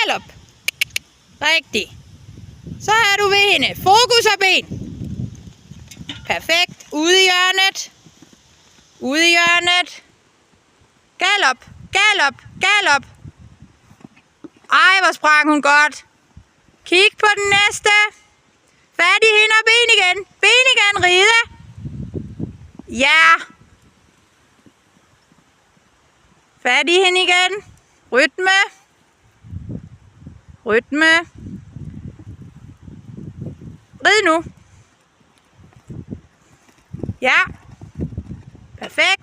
Galop. Rigtig. Så er du ved hende. Fokus og ben. Perfekt. Ude i hjørnet. Ude i hjørnet. Galop. Galop. Galop. Ej, hvor sprang hun godt. Kig på den næste. Fat i hende og ben igen. Ben igen, ride. Ja. Fat i hende igen. Rytme. Rytme. Rid nu. Ja. Perfekt.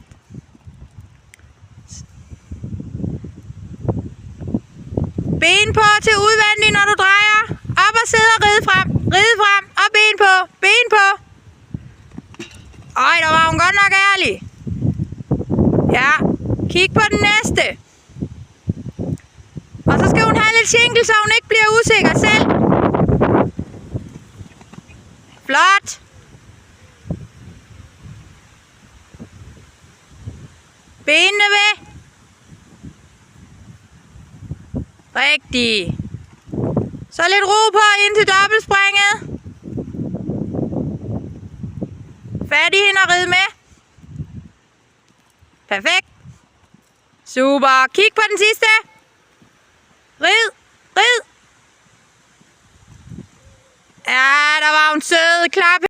Ben på til udvendig, når du drejer. Op og sidde og ride frem. Ride frem. Og ben på. Ben på. Ej, der var hun godt nok ærlig. Ja. Kig på den næste. Og så skal hun have lidt shinkel, så hun ikke bliver usikker selv. Flot. Benene ved. Rigtig. Så lidt ro på ind til dobbeltspringet. Fat i hende og rid med. Perfekt. Super. Kig på den sidste. Rid. Rid. Ja, der var hun sød. Klap.